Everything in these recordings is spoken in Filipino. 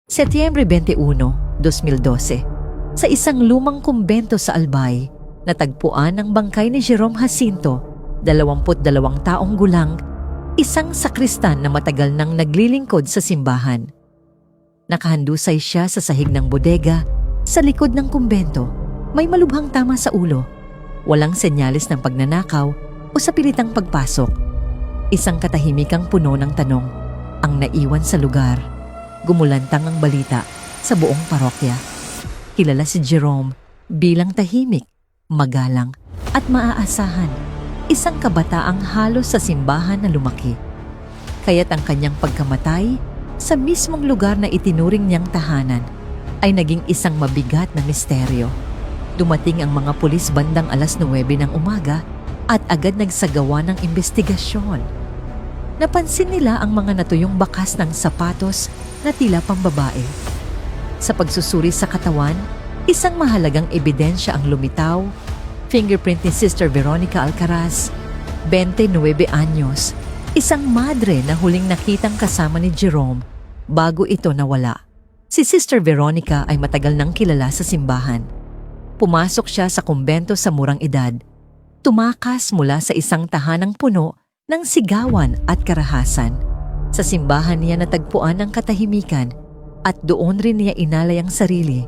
Setyembre 21, 2012, sa isang lumang kumbento sa Albay, natagpuan ang bangkay ni Jerome Jacinto, 22 taong gulang, isang sakristan na matagal nang naglilingkod sa simbahan. Nakahandusay siya sa sahig ng bodega, sa likod ng kumbento, may malubhang tama sa ulo. Walang senyales ng pagnanakaw o sa pilitang pagpasok. Isang katahimikang puno ng tanong ang naiwan sa lugar. Gumulantang ang balita sa buong parokya. Kilala si Jerome bilang tahimik, magalang at maaasahan. Isang kabataang halos sa simbahan na lumaki. Kaya't ang kanyang pagkamatay sa mismong lugar na itinuring niyang tahanan ay naging isang mabigat na misteryo. Dumating ang mga pulis bandang 9:00 ng umaga at agad nagsagawa ng investigasyon. Napansin nila ang mga natuyong bakas ng sapatos na tila pambabae. Sa pagsusuri sa katawan, isang mahalagang ebidensya ang lumitaw, fingerprint ni Sister Veronica Alcaraz, 29 anyos, isang madre na huling nakitang kasama ni Jerome bago ito nawala. Si Sister Veronica ay matagal nang kilala sa simbahan. Pumasok siya sa kumbento sa murang edad. Tumakas mula sa isang tahanang puno ng sigawan at karahasan. Sa simbahan niya natagpuan ang katahimikan at doon rin niya inalay ang sarili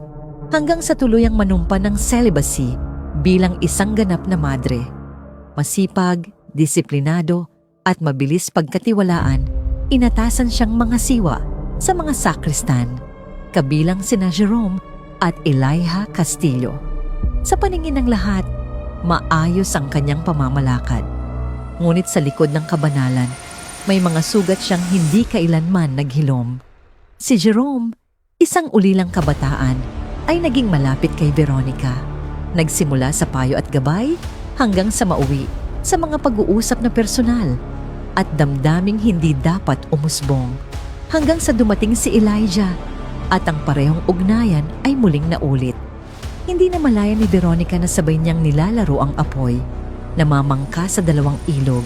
hanggang sa tuluyang manumpa ng celibacy bilang isang ganap na madre. Masipag, disiplinado at mabilis pagkatiwalaan, inatasan siyang mga siwa sa mga sakristan, kabilang sina Jerome at Elijah Castillo. Sa paningin ng lahat, maayos ang kanyang pamamalakad. Ngunit sa likod ng kabanalan, may mga sugat siyang hindi kailanman naghilom. Si Jerome, isang ulilang kabataan, ay naging malapit kay Veronica. Nagsimula sa payo at gabay hanggang sa mauwi sa mga pag-uusap na personal at damdaming hindi dapat umusbong. Hanggang sa dumating si Elijah at ang parehong ugnayan ay muling naulit. Hindi na malaya ni Veronica na sabay niyang nilalaro ang apoy, namamangka sa dalawang ilog.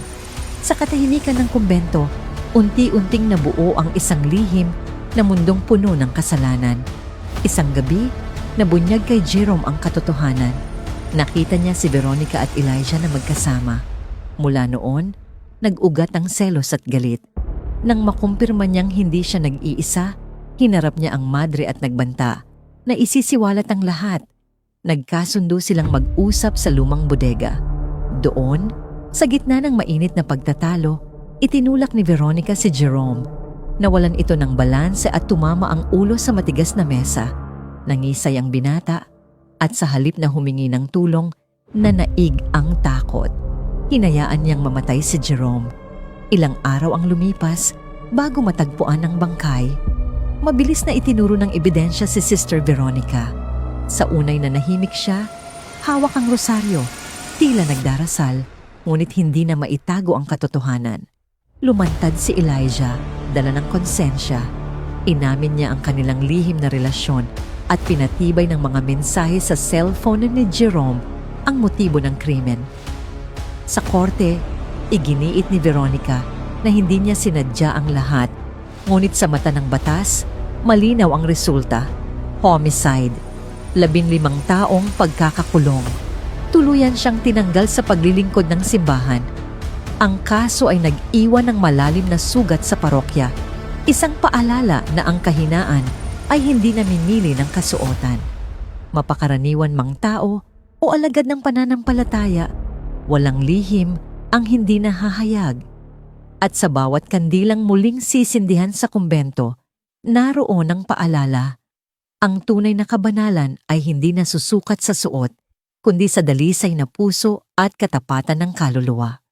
Sa katahimikan ng kumbento, unti-unting nabuo ang isang lihim na mundong puno ng kasalanan. Isang gabi, nabunyag kay Jerome ang katotohanan. Nakita niya si Veronica at Elijah na magkasama. Mula noon, nag-ugat ang selos at galit. Nang makumpirma niyang hindi siya nag-iisa, hinarap niya ang madre at nagbanta na isisiwalat ang lahat. Nagkasundo silang mag-usap sa lumang bodega. Doon, sa gitna ng mainit na pagtatalo, itinulak ni Veronica si Jerome. Nawalan ito ng balanse at tumama ang ulo sa matigas na mesa. Nangisay ang binata at sa halip na humingi ng tulong, nanaig ang takot. Hinayaan niyang mamatay si Jerome. Ilang araw ang lumipas bago matagpuan ang bangkay. Mabilis na itinuro ng ebidensya si Sister Veronica. Sa unay na nahimik siya, hawak ang rosaryo, tila nagdarasal, ngunit hindi na maitago ang katotohanan. Lumantad si Elijah, dala ng konsensya. Inamin niya ang kanilang lihim na relasyon at pinatibay ng mga mensahe sa cellphone ni Jerome ang motibo ng krimen. Sa korte, iginiit ni Veronica na hindi niya sinadya ang lahat, ngunit sa mata ng batas, malinaw ang resulta: homicide. 15 taong pagkakakulong. Tuluyan siyang tinanggal sa paglilingkod ng simbahan. Ang kaso ay nag-iwan ng malalim na sugat sa parokya. Isang paalala na ang kahinaan ay hindi namimili ng kasuotan. Mapakaraniwan mang tao o alagad ng pananampalataya, walang lihim ang hindi nahahayag. At sa bawat kandilang muling sisindihan sa kumbento, naroon ang paalala. Ang tunay na kabanalan ay hindi nasusukat sa suot, kundi sa dalisay na puso at katapatan ng kaluluwa.